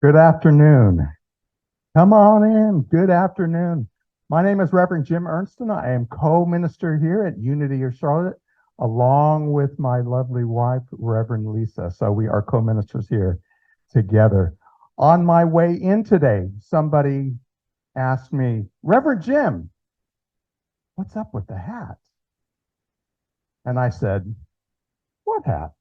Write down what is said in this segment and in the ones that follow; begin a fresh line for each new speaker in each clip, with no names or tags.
Good afternoon. Come on in. Good afternoon. My name is Rev Jim. I am co-minister here at Unity of Charlotte, along with my lovely wife, Reverend Lisa. So we are co-ministers here together. On my way in today, somebody asked me, Reverend Jim, what's up with the hat? And I said, what hat?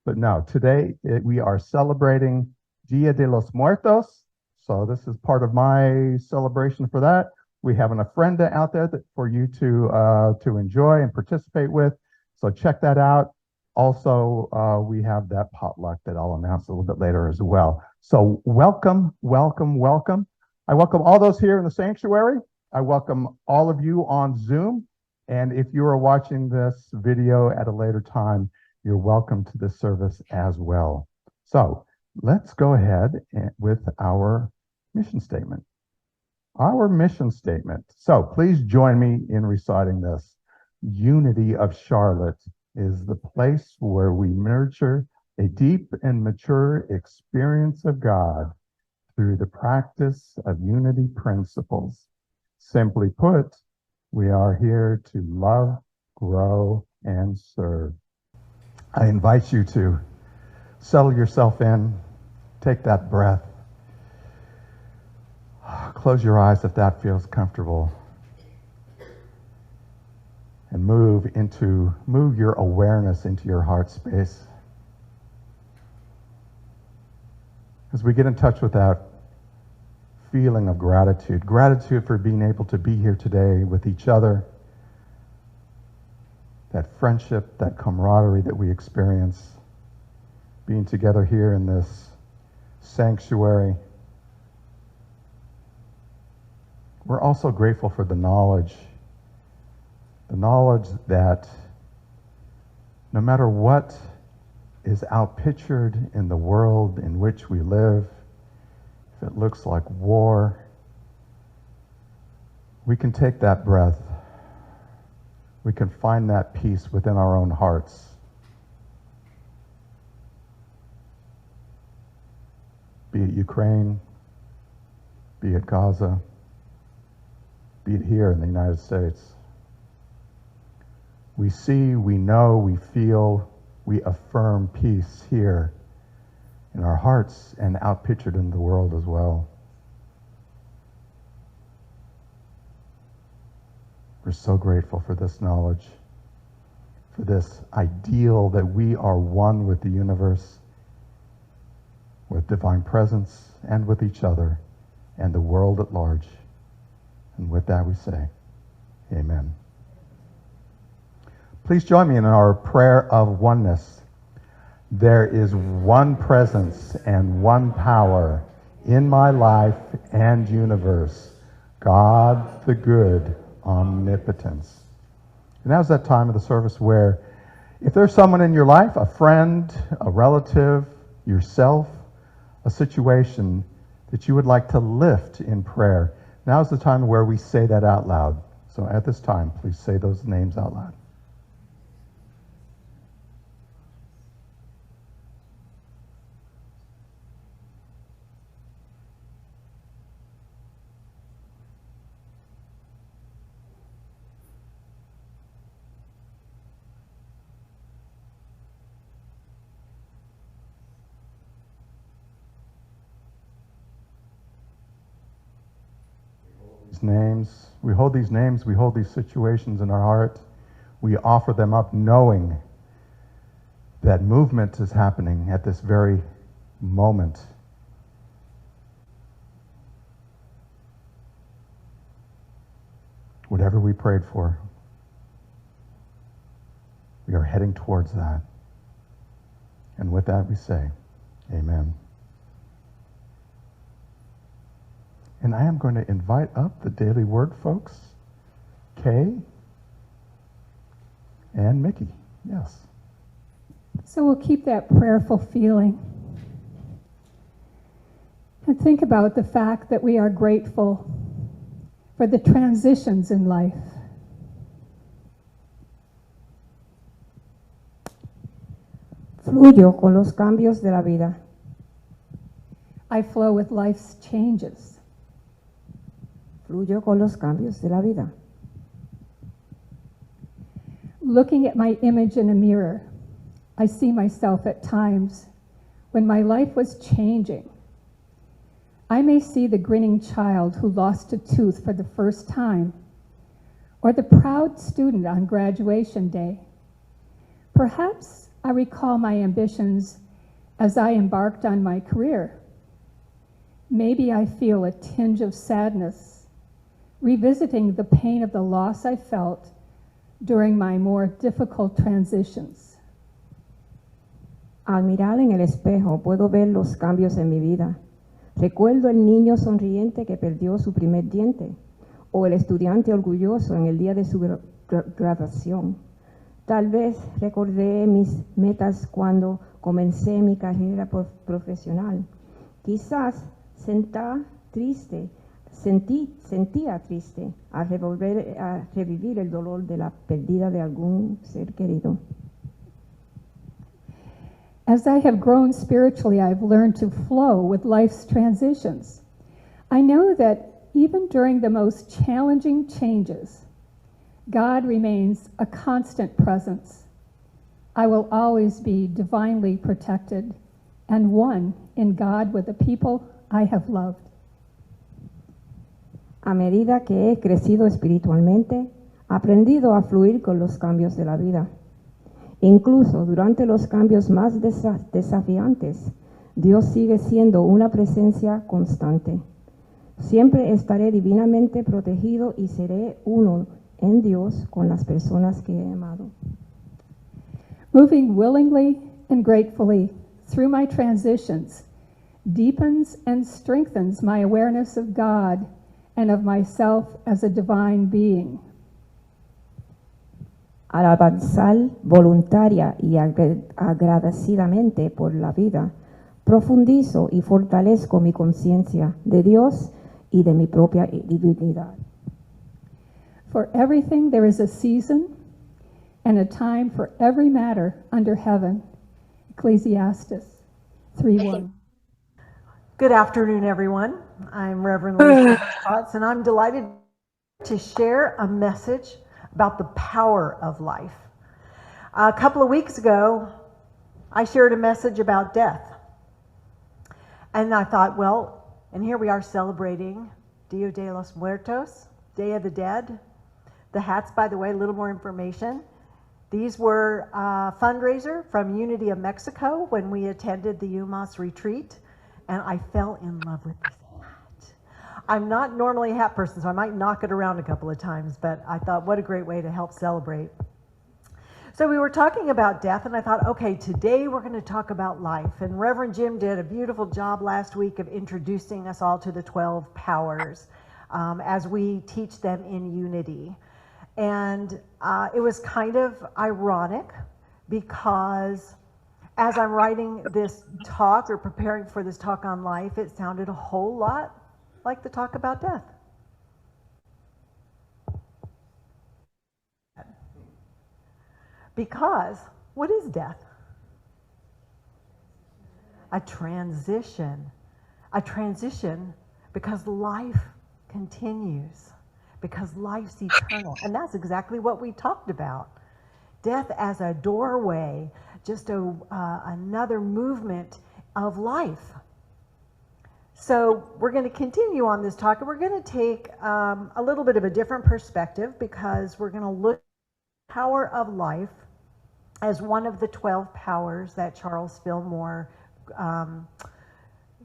But no, today we are celebrating Dia de los Muertos. So this is part of my celebration for that. We have an ofrenda out there for you to enjoy and participate with. So check that out. Also, we have that potluck that I'll announce a little bit later as well. So welcome, welcome, welcome. I welcome all those here in the sanctuary. I welcome all of you on Zoom. And if you are watching this video at a later time, you're welcome to this service as well. So let's go ahead with our mission statement. Our mission statement. So please join me in reciting this. Unity of Charlotte is the place where we nurture a deep and mature experience of God through the practice of unity principles. Simply put, we are here to love, grow, and serve. I invite you to settle yourself in, take that breath, close your eyes if that feels comfortable, and move your awareness into your heart space. As we get in touch with that feeling of gratitude for being able to be here today with each other, that friendship, that camaraderie that we experience, being together here in this sanctuary. We're also grateful for the knowledge that no matter what is outpictured in the world in which we live, if it looks like war, we can take that breath. We can find that peace within our own hearts. Be it Ukraine, be it Gaza, be it here in the United States. We see, we know, we feel, we affirm peace here in our hearts and outpictured in the world as well. We're so grateful for this knowledge, for this ideal that we are one with the universe, with divine presence, and with each other, and the world at large. And with that we say, amen. Please join me in our prayer of oneness. There is one presence and one power in my life and universe, God the good, omnipotence. And now's that time of the service where if there's someone in your life, a friend, a relative, yourself, a situation that you would like to lift in prayer, now's the time where we say that out loud. So at this time, please say those names out loud. We hold these names, we hold these situations in our heart. We offer them up knowing that movement is happening at this very moment. Whatever we prayed for, we are heading towards that. And with that we say, amen. And I am going to invite up the Daily Word folks, Kay and Mickey. Yes.
So we'll keep that prayerful feeling. And think about the fact that we are grateful for the transitions in life.
Fluyo con los cambios de la vida.
I flow with life's changes.
Fluyo con los cambios de la vida.
Looking at my image in a mirror, I see myself at times when my life was changing. I may see the grinning child who lost a tooth for the first time, or the proud student on graduation day. Perhaps I recall my ambitions as I embarked on my career. Maybe I feel a tinge of sadness, revisiting the pain of the loss I felt during my more difficult transitions.
Al mirar en el espejo puedo ver los cambios en mi vida. Recuerdo el niño sonriente que perdió su primer diente, o el estudiante orgulloso en el día de su graduación. Tal vez recordé mis metas cuando comencé mi carrera profesional. Quizás sentía triste al revivir el dolor de la pérdida de algún ser querido.
As I have grown spiritually, I've learned to flow with life's transitions. I know that even during the most challenging changes, God remains a constant presence. I will always be divinely protected and one in God with the people I have loved.
A medida que he crecido espiritualmente, he aprendido a fluir con los cambios de la vida. Incluso durante los cambios más desafiantes, Dios sigue siendo una presencia constante. Siempre estaré divinamente protegido y seré uno en Dios con las personas que he amado.
Moving willingly and gratefully through my transitions deepens and strengthens my awareness of God and of myself as a divine being.
Al avanzar voluntaria y agradecidamente por la vida, profundizo y fortalezco mi conciencia de Dios y de mi propia divinidad.
For everything there is a season and a time for every matter under heaven. Ecclesiastes 3:1.
Good afternoon, everyone. I'm Reverend Herklotz, and I'm delighted to share a message about the power of life. A couple of weeks ago, I shared a message about death. And I thought, well, and here we are celebrating Dia de los Muertos, Day of the Dead. The hats, by the way, a little more information. These were a fundraiser from Unity of Mexico when we attended the UMass retreat, and I fell in love with this hat. I'm not normally a hat person, so I might knock it around a couple of times, but I thought, what a great way to help celebrate. So we were talking about death, and I thought, okay, today we're going to talk about life. And Reverend Jim did a beautiful job last week of introducing us all to the 12 powers as we teach them in unity. And it was kind of ironic because as I'm writing this talk or preparing for this talk on life, it sounded a whole lot like the talk about death. Because what is death? A transition. A transition because life continues. Because life's eternal. And that's exactly what we talked about. Death as a doorway, just another movement of life. So we're going to continue on this talk, and we're going to take a little bit of a different perspective because we're going to look at the power of life as one of the 12 powers that Charles Fillmore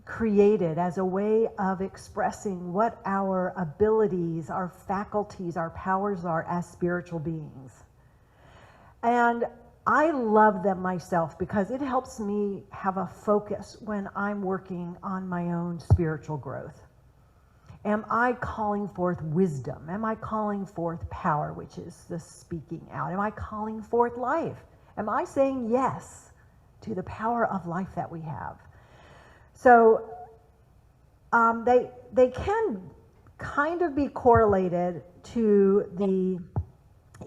created as a way of expressing what our abilities, our faculties, our powers are as spiritual beings. And I love them myself because it helps me have a focus when I'm working on my own spiritual growth. Am I calling forth wisdom? Am I calling forth power, which is the speaking out? Am I calling forth life? Am I saying yes to the power of life that we have? So they can kind of be correlated to the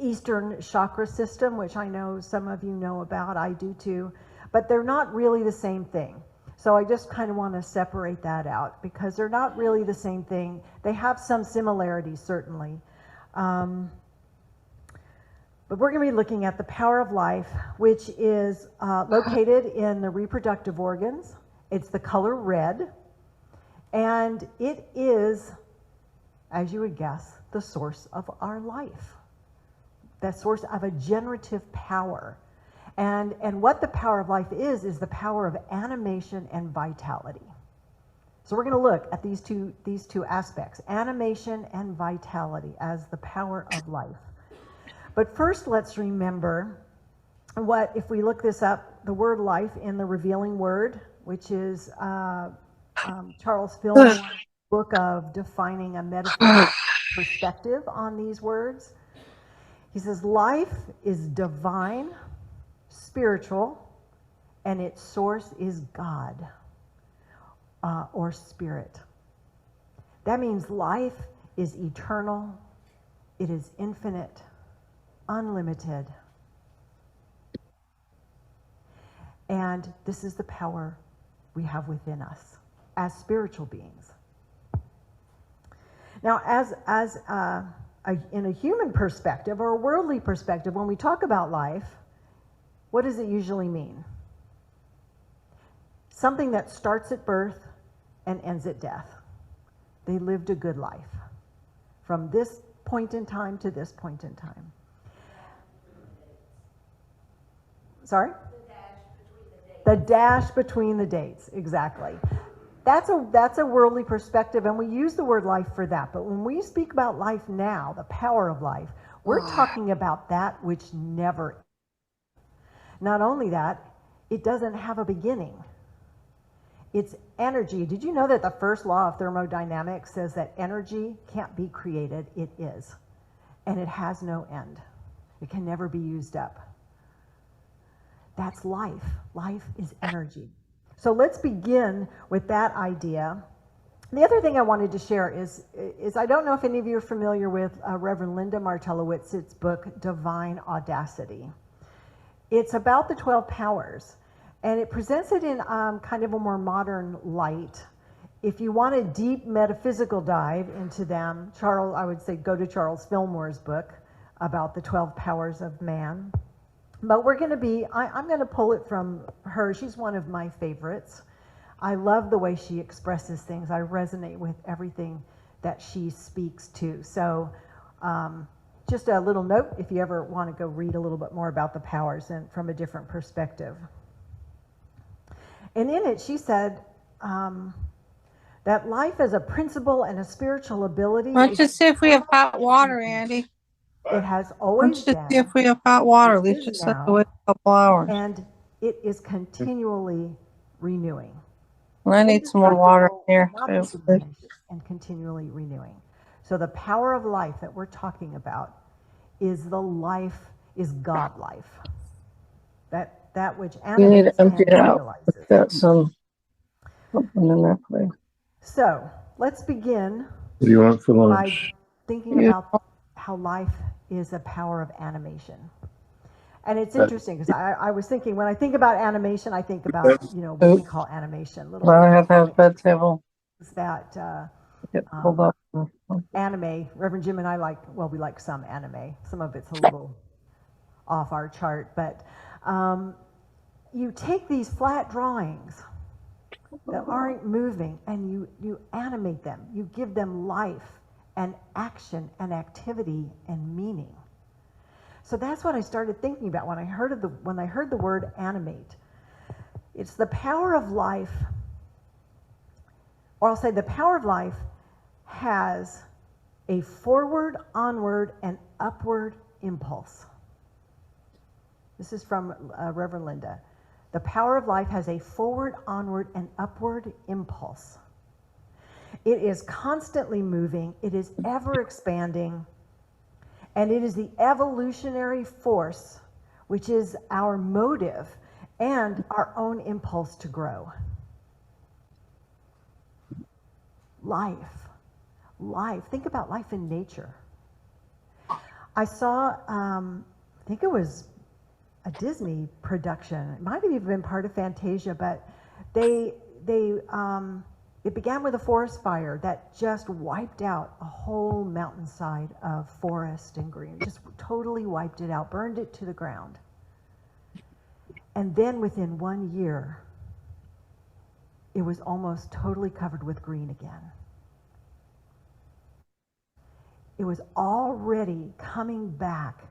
Eastern chakra system, which I know some of you know about, I do too, but they're not really the same thing. So I just kind of want to separate that out because they're not really the same thing. They have some similarities, certainly. But we're going to be looking at the power of life, which is located in the reproductive organs. It's the color red, and it is, as you would guess, the source of our life, the source of a generative power. And what the power of life is the power of animation and vitality. So we're going to look at these two aspects, animation and vitality, as the power of life. But first, let's remember what, if we look this up, the word life in the Revealing Word, which is Charles Fillmore's book of defining a metaphysical perspective on these words. He says, life is divine, spiritual, and its source is God or spirit. That means life is eternal, it is infinite, unlimited. And this is the power we have within us as spiritual beings. Now, in a human perspective or a worldly perspective, when we talk about life, what does it usually mean? Something that starts at birth and ends at death. They lived a good life from this point in time to this point in time. Sorry? The dash between the dates, exactly. That's a worldly perspective, and we use the word life for that. But when we speak about life now, the power of life, we're talking about that which never ends. Not only that, it doesn't have a beginning. It's energy. Did you know that the first law of thermodynamics says that energy can't be created, it is. And it has no end. It can never be used up. That's life. Life is energy. So let's begin with that idea. The other thing I wanted to share is I don't know if any of you are familiar with Reverend Linda Martellowitz's book, Divine Audacity. It's about the 12 powers, and it presents it in kind of a more modern light. If you want a deep metaphysical dive into them, I would say go to Charles Fillmore's book about the 12 powers of man. But we're going to be, I'm going to pull it from her. She's one of my favorites. I love the way she expresses things. I resonate with everything that she speaks to. So just a little note if you ever want to go read a little bit more about the powers and from a different perspective. And in it, she said that life as a principle and a spiritual ability.
Why don't you see if we have hot water, Andy?
It has
Why don't
always
you
been.
see if we have hot water? We
It is
just have to
now,
wait a couple hours.
and it is continually renewing.
I need some more water here.
Not be diminished, and continually renewing. So the power of life that we're talking about is God life. That which
You need
animates
to empty
and
it out.
realizes.
Got some something in there, please.
So let's begin
What do you want for
by
lunch?
thinking about how life is a power of animation. And it's interesting because I was thinking, when I think about animation, I think about, what we call animation. Little
Well, I have to have a bed table.
that
Get pulled up.
anime. Reverend Jim and I we like some anime. Some of it's a little off our chart, but you take these flat drawings that aren't moving and you animate them. You give them life and action and activity and meaning. So that's what I started thinking about when I heard the word animate. It's the power of life, or I'll say the power of life has a forward, onward, and upward impulse. This is from Reverend Linda. The power of life has a forward, onward, and upward impulse. It is constantly moving. It is ever expanding. And it is the evolutionary force, which is our motive and our own impulse to grow. Life. Think about life in nature. I saw, I think it was a Disney production. It might have even been part of Fantasia, but it began with a forest fire that just wiped out a whole mountainside of forest and green, just totally wiped it out, burned it to the ground. And then within 1 year, it was almost totally covered with green again. It was already coming back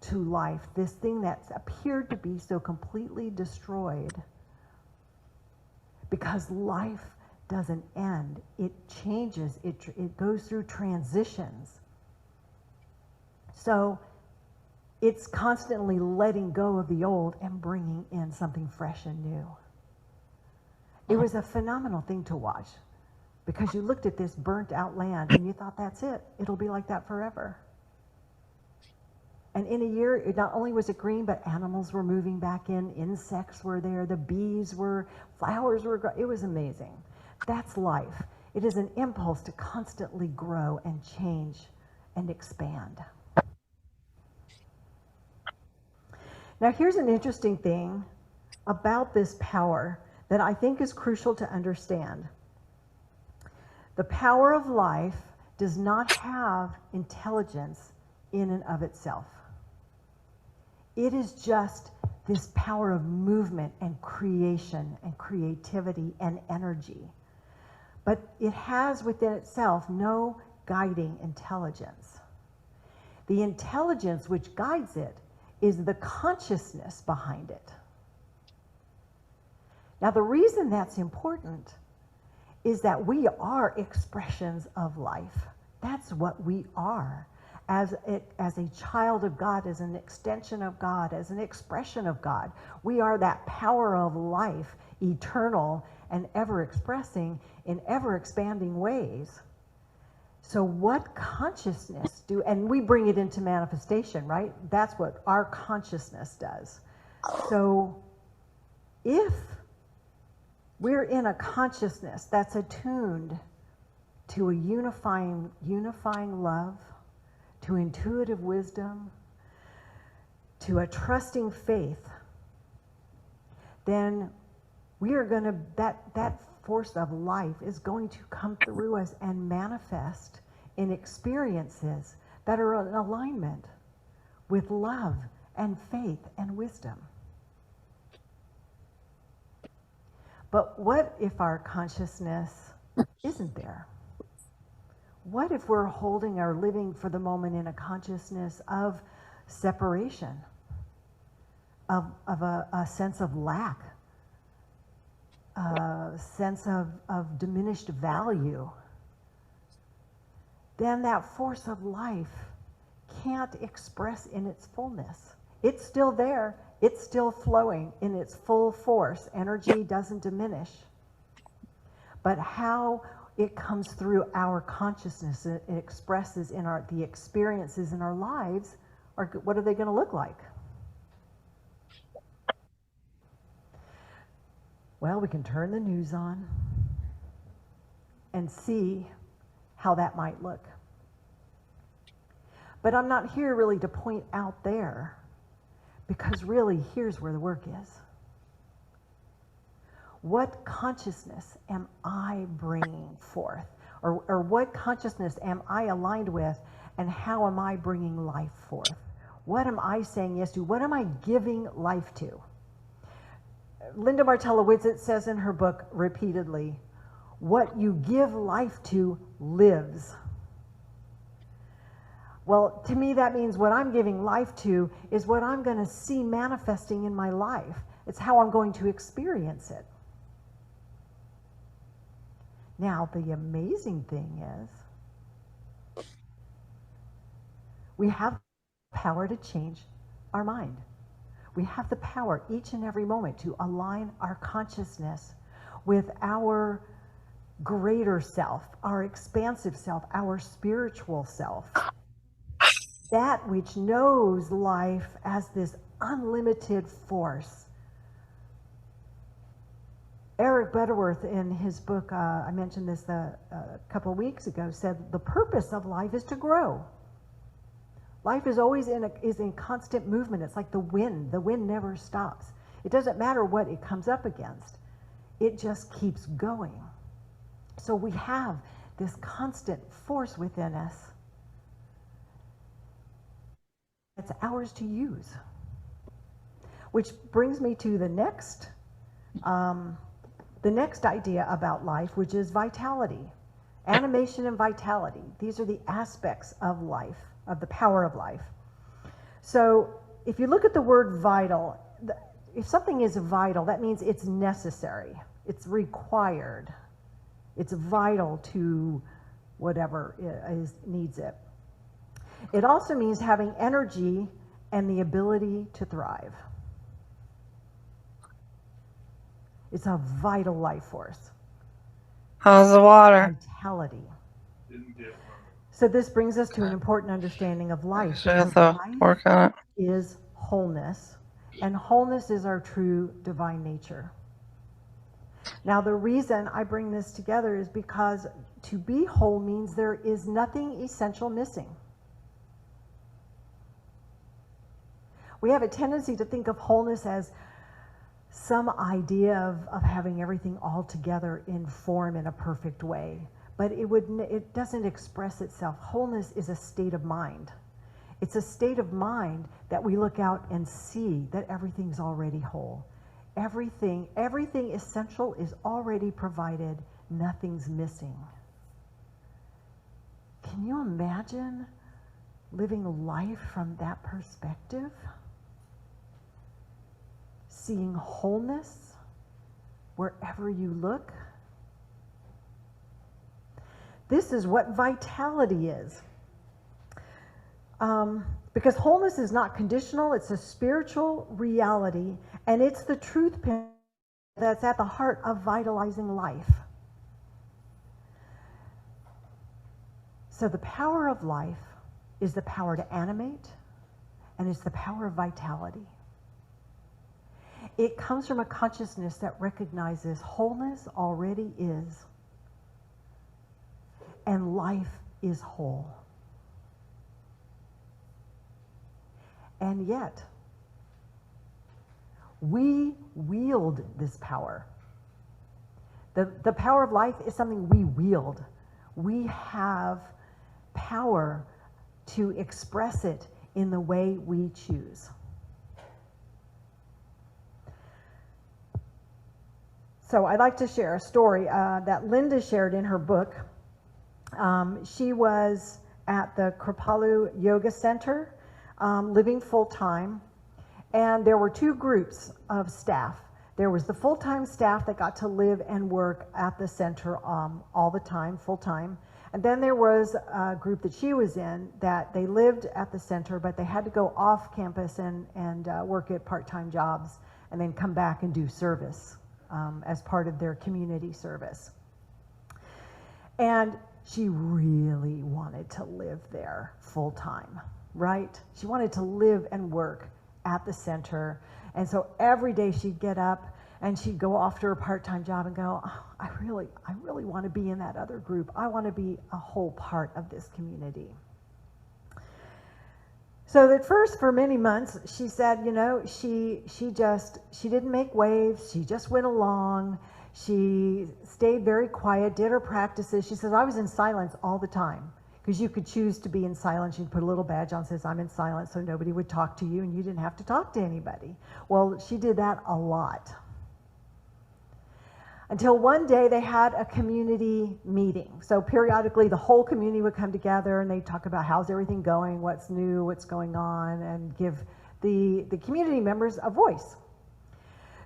to life, this thing that appeared to be so completely destroyed. Because life doesn't end, it changes, it goes through transitions. So it's constantly letting go of the old and bringing in something fresh and new. It was a phenomenal thing to watch, because you looked at this burnt out land and you thought, that's it, it'll be like that forever. And in a year, not only was it green, but animals were moving back in, insects were there, the bees were, flowers were, it was amazing. That's life. It is an impulse to constantly grow and change and expand. Now here's an interesting thing about this power that I think is crucial to understand. The power of life does not have intelligence in and of itself. It is just this power of movement and creation and creativity and energy. But it has within itself no guiding intelligence. The intelligence which guides it is the consciousness behind it. Now, the reason that's important is that we are expressions of life. That's what we are. As a child of God, as an extension of God, as an expression of God. We are that power of life, eternal and ever expressing in ever expanding ways. So what consciousness and we bring it into manifestation, right? That's what our consciousness does. So if we're in a consciousness that's attuned to a unifying love, to intuitive wisdom, to a trusting faith, then we are going to, that force of life is going to come through us and manifest in experiences that are in alignment with love and faith and wisdom. But what if our consciousness isn't there? What if we're holding or living for the moment in a consciousness of separation, of a sense of lack, a sense of diminished value? Then that force of life can't express in its fullness. It's still there. It's still flowing in its full force. Energy doesn't diminish. But how it comes through our consciousness, it expresses in the experiences in our lives, what are they going to look like? Well, we can turn the news on and see how that might look. But I'm not here really to point out there, because really here's where the work is. What consciousness am I bringing forth? Or what consciousness am I aligned with, and how am I bringing life forth? What am I saying yes to? What am I giving life to? Linda Martella-Witzit says in her book repeatedly, what you give life to lives. Well, to me that means what I'm giving life to is what I'm going to see manifesting in my life. It's how I'm going to experience it. Now, the amazing thing is, we have power to change our mind. We have the power each and every moment to align our consciousness with our greater self, our expansive self, our spiritual self. That which knows life as this unlimited force. Eric Butterworth, in his book, I mentioned this a couple of weeks ago, said the purpose of life is to grow. Life is always in constant movement. It's like the wind. The wind never stops. It doesn't matter what it comes up against. it just keeps going. So we have this constant force within us. It's ours to use. Which brings me to the next idea about life, which is vitality. Animation and vitality. These are the aspects of life, of the power of life. So if you look at the word vital, if something is vital, that means it's necessary, it's required, it's vital to whatever needs it. It also means having energy and the ability to thrive. It's a vital life force.
How's the water?
Vitality. So this brings us to an important understanding of life.
Should have
Because
to work on it.
is wholeness, and wholeness is our true divine nature. Now, the reason I bring this together is because to be whole means there is nothing essential missing. We have a tendency to think of wholeness as some idea of having everything all together in form in a perfect way, but it doesn't express itself. Wholeness is a state of mind. It's a state of mind that we look out and see that everything's already whole. Everything essential is already provided. Nothing's missing. Can you imagine living life from that perspective? Seeing wholeness wherever you look? This is what vitality is. Because wholeness is not conditional, it's a spiritual reality, and it's the truth that's at the heart of vitalizing life. So the power of life is the power to animate, and it's the power of vitality. It comes from a consciousness that recognizes wholeness already is, and life is whole. And yet, we wield this power. The power of life is something we wield. We have power to express it in the way we choose. So I'd like to share a story that Linda shared in her book. She was at the Kripalu Yoga Center, living full-time, and there were two groups of staff. There was the full-time staff that got to live and work at the center all the time, full-time, and then there was a group that she was in that they lived at the center, but they had to go off campus and work at part-time jobs and then come back and do service as part of their community service. And she really wanted to live there full-time, right? She wanted to live and work at the center. And so every day she'd get up and she'd go off to her part-time job and go, oh, I really want to be in that other group. I want to be a whole part of this community. So at first, for many months, she said, you know, she didn't make waves. She just went along. She stayed very quiet, did her practices. She says, I was in silence all the time, because you could choose to be in silence. You'd put a little badge on that says, I'm in silence, so nobody would talk to you, and you didn't have to talk to anybody. Well, she did that a lot. Until one day they had a community meeting. So periodically the whole community would come together and they'd talk about how's everything going, what's new, what's going on, and give the community members a voice.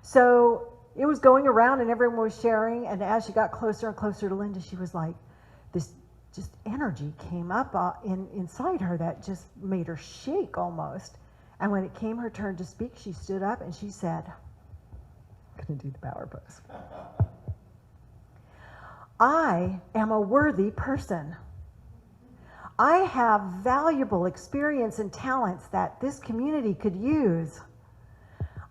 So it was going around and everyone was sharing, and as she got closer and closer to Linda, she was like, this just energy came up inside her that just made her shake almost. And when it came her turn to speak, she stood up and she said, I'm going to do the power pose. I am a worthy person. I have valuable experience and talents that this community could use.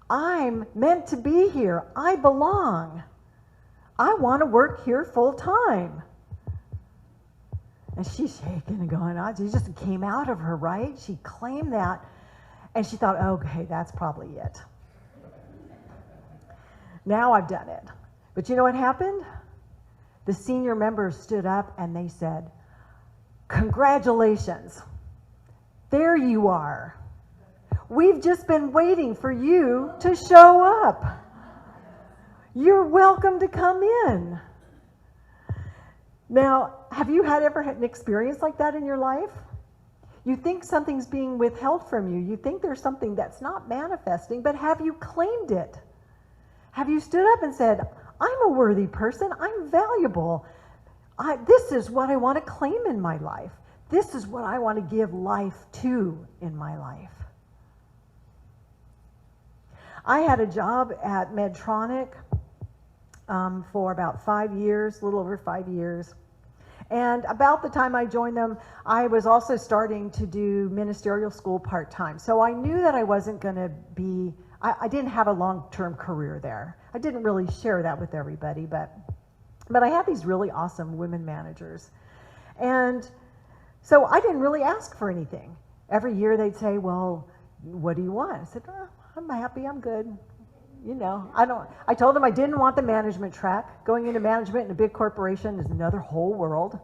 I'm meant to be here. I belong. I want to work here full time. And she's shaking and going on. It just came out of her, right? She claimed that. And she thought, okay, that's probably it. Now I've done it. But you know what happened? The senior members stood up and they said, "Congratulations, there you are. We've just been waiting for you to show up. You're welcome to come in." Now, have you ever had an experience like that in your life? You think something's being withheld from you. You think there's something that's not manifesting, but have you claimed it? Have you stood up and said, "I'm a worthy person. I'm valuable. This is what I want to claim in my life. This is what I want to give life to in my life." I had a job at Medtronic for about 5 years, a little over 5 years. And about the time I joined them, I was also starting to do ministerial school part-time. So I knew that I wasn't going to be, I didn't have a long-term career there. I didn't really share that with everybody, but I had these really awesome women managers. And so I didn't really ask for anything. Every year they'd say, "Well, what do you want?" I said, "I'm happy, I'm good." You know, I told them I didn't want the management track. Going into management in a big corporation is another whole world.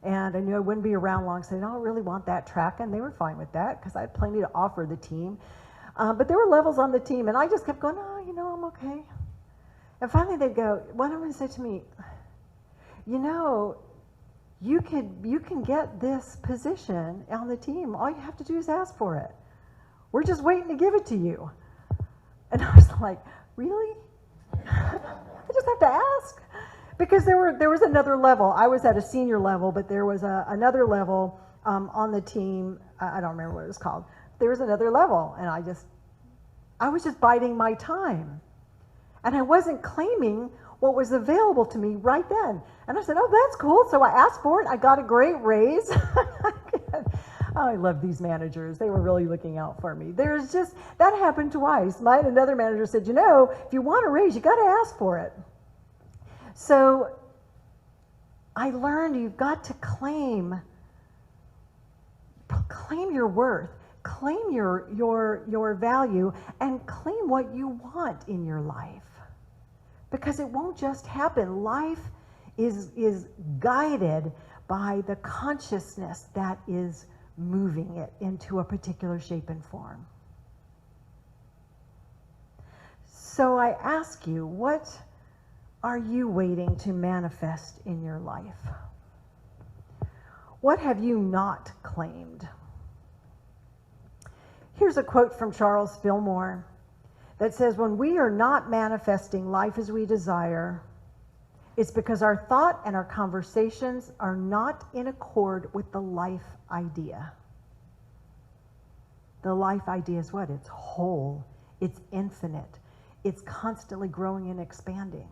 And I knew I wouldn't be around long, so I don't really want that track. And they were fine with that because I had plenty to offer the team. But there were levels on the team, and I just kept going, "Oh, you know, I'm okay." And finally they'd go, one of them said to me, "You know, you can get this position on the team. All you have to do is ask for it. We're just waiting to give it to you." And I was like, "Really? I just have to ask?" Because there was another level. I was at a senior level, but there was another level on the team. I don't remember what it was called. There was another level, and I was just biding my time. And I wasn't claiming what was available to me right then. And I said, "Oh, that's cool." So I asked for it. I got a great raise. Oh, I love these managers. They were really looking out for me. That happened twice. Another manager said, "You know, if you want a raise, you got to ask for it." So I learned you've got to claim your worth, claim your value, and claim what you want in your life. Because it won't just happen. Life is guided by the consciousness that is moving it into a particular shape and form. So I ask you, what are you waiting to manifest in your life? What have you not claimed? Here's a quote from Charles Fillmore that says, "When we are not manifesting life as we desire, it's because our thought and our conversations are not in accord with the life idea." The life idea is what? It's whole, it's infinite, it's constantly growing and expanding.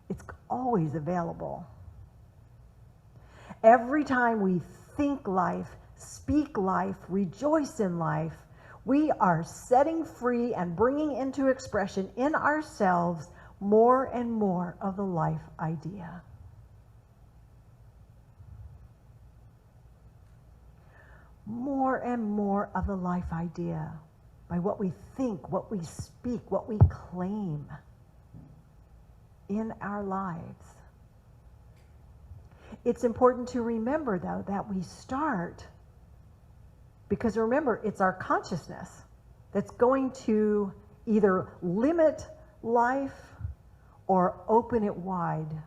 It's always available. Every time we think life, speak life, rejoice in life, we are setting free and bringing into expression in ourselves more and more of the life idea. More and more of the life idea by what we think, what we speak, what we claim in our lives. It's important to remember, though, that we start, because remember, it's our consciousness that's going to either limit life or open it wide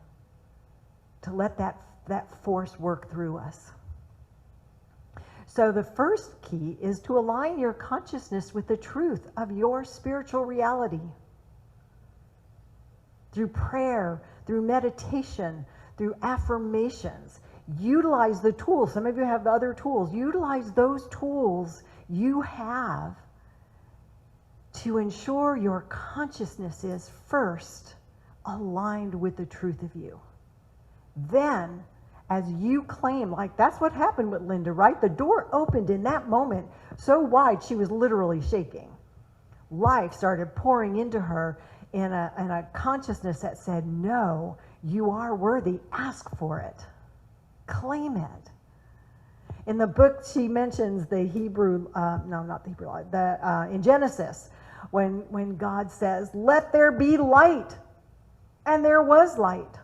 to let that force work through us. So the first key is to align your consciousness with the truth of your spiritual reality. Through prayer, through meditation, through affirmations. Utilize the tools. Some of you have other tools. Utilize those tools you have to ensure your consciousness is first aligned with the truth of you. Then, as you claim, like that's what happened with Linda, right? The door opened in that moment so wide she was literally shaking. Life started pouring into her in a consciousness that said, "No, you are worthy. Ask for it. Claim it." In the book, she mentions the Hebrew, in Genesis, when God says, "Let there be light." And there was light.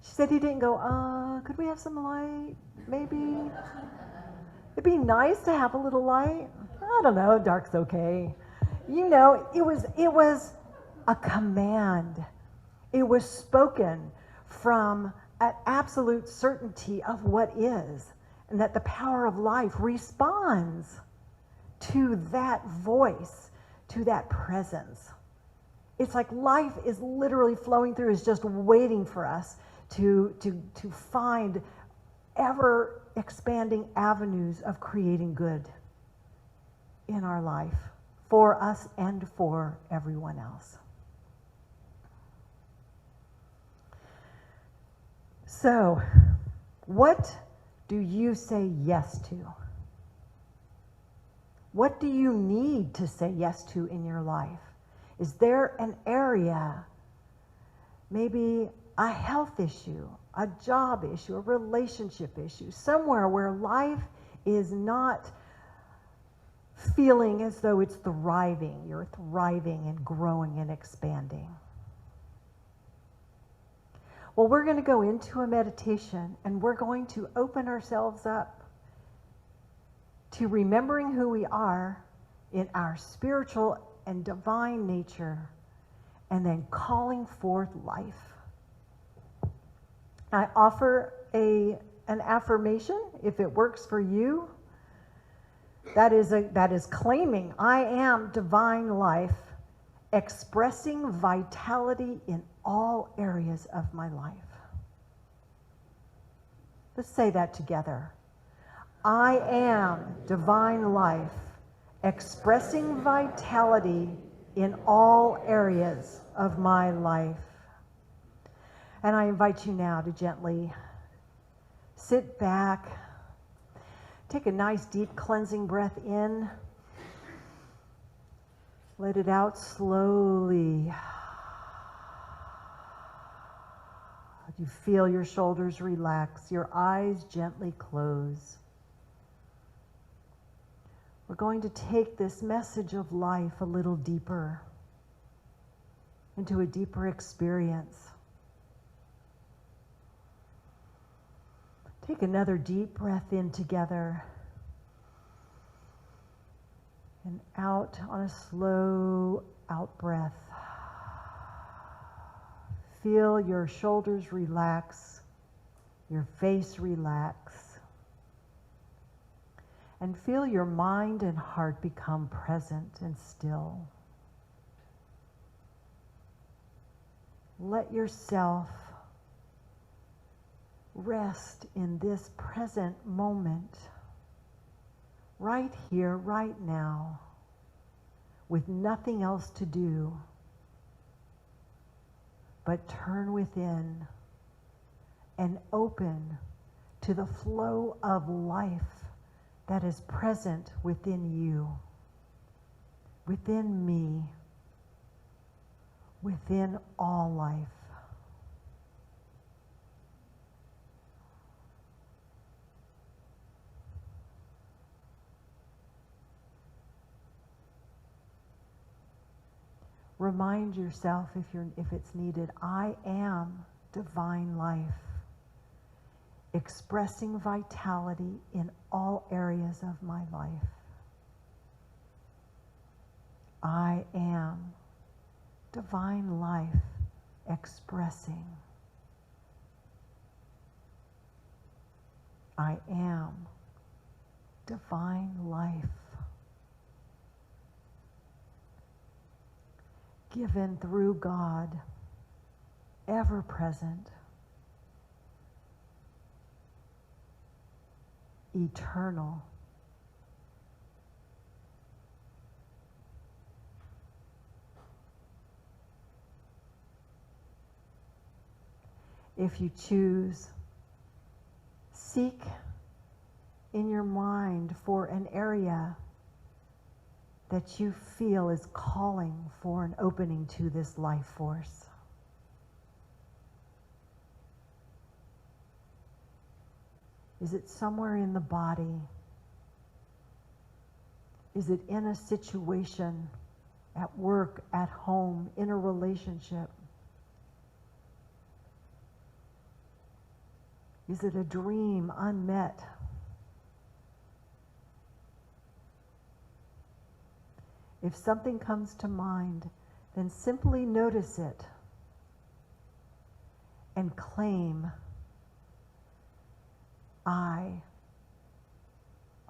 She said he didn't go, could we have some light? Maybe. It'd be nice to have a little light. I don't know, dark's okay. You know, it was a command. It was spoken from an absolute certainty of what is, and that the power of life responds to that voice, to that presence. It's like life is literally flowing through, is just waiting for us to find ever expanding avenues of creating good in our life for us and for everyone else. So, what do you say yes to? What do you need to say yes to in your life? Is there an area, maybe a health issue, a job issue, a relationship issue, somewhere where life is not feeling as though it's thriving, you're thriving and growing and expanding? Well, we're going to go into a meditation, and we're going to open ourselves up to remembering who we are in our spiritual and divine nature, and then calling forth life. I offer an affirmation, if it works for you. That is claiming I am divine life, expressing vitality in all areas of my life. Let's say that together. I am divine life, expressing vitality in all areas of my life. And I invite you now to gently sit back, take a nice deep cleansing breath in, let it out slowly. You feel your shoulders relax, your eyes gently close. We're going to take this message of life a little deeper, into a deeper experience. Take another deep breath in together, and out on a slow out breath. Feel your shoulders relax, your face relax, and feel your mind and heart become present and still. Let yourself rest in this present moment, right here, right now, with nothing else to do but turn within and open to the flow of life that is present within you, within me, within all life. Remind yourself, if it's needed, I am divine life, expressing vitality in all areas of my life. I am divine life, expressing. I am divine life, given through God, ever present, eternal. If you choose, seek in your mind for an area that you feel is calling for an opening to this life force. Is it somewhere in the body? Is it in a situation at work, at home, in a relationship? Is it a dream unmet? If something comes to mind, then simply notice it and claim, I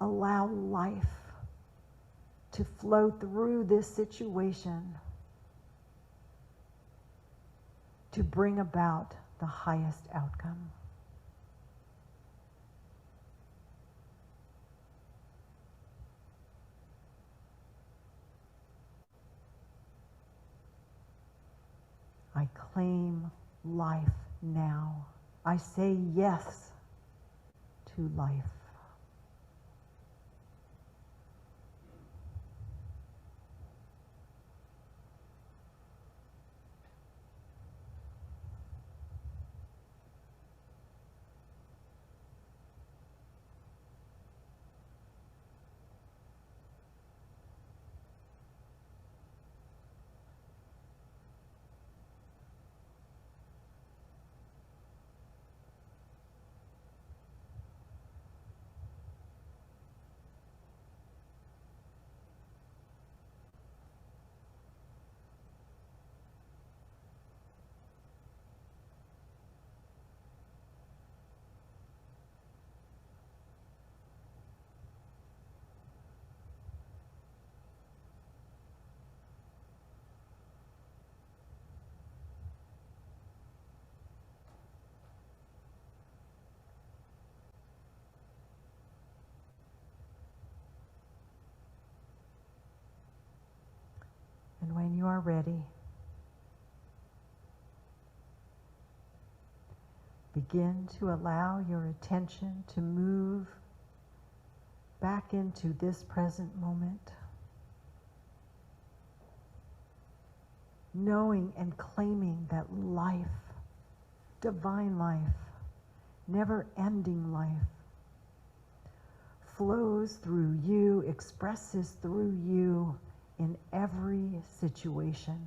allow life to flow through this situation to bring about the highest outcome. I claim life now. I say yes to life. And when you are ready, begin to allow your attention to move back into this present moment, knowing and claiming that life, divine life, never-ending life, flows through you, expresses through you in every situation,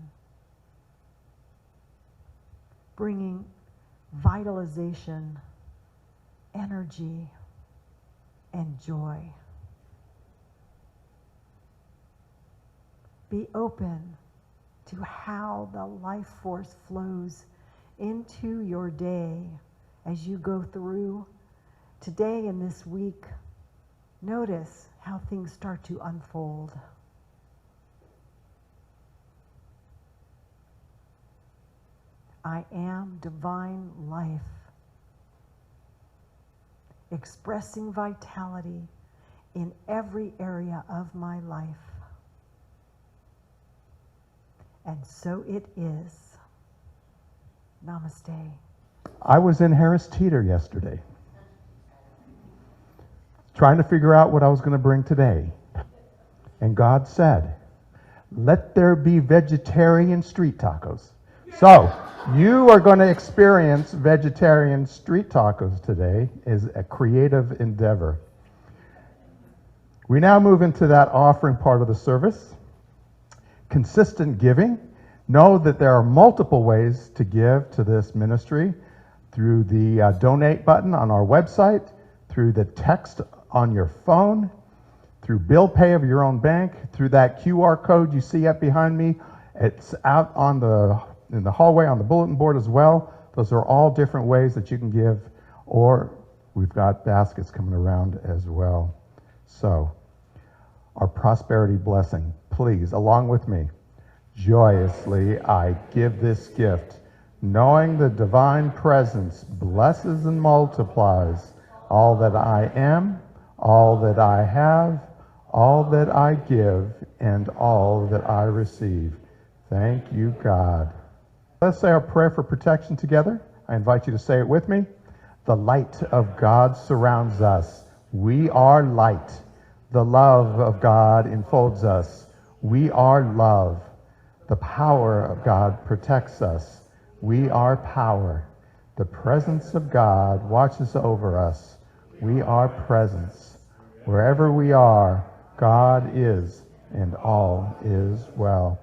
bringing vitalization, energy, and joy. Be open to how the life force flows into your day as you go through today and this week. Notice how things start to unfold. I am divine life, expressing vitality in every area of my life. And so it is. Namaste.
I was in Harris Teeter yesterday, trying to figure out what I was going to bring today. And God said, let there be vegetarian street tacos. So, you are going to experience vegetarian street tacos today as a creative endeavor. We now move into that offering part of the service. Consistent giving. Know that there are multiple ways to give to this ministry through the donate button on our website, through the text on your phone, through bill pay of your own bank, through that QR code you see up behind me. It's out on in the hallway on the bulletin board as well. Those are all different ways that you can give, or we've got baskets coming around as well. So, our prosperity blessing, please, along with me. Joyously I give this gift, knowing the divine presence blesses and multiplies all that I am, all that I have, all that I give, and all that I receive. Thank you, God. Let's say our prayer for protection together. I invite you to say it with me. The light of God surrounds us. We are light. The love of God enfolds us. We are love. The power of God protects us. We are power. The presence of God watches over us. We are presence. Wherever we are, God is, and all is well.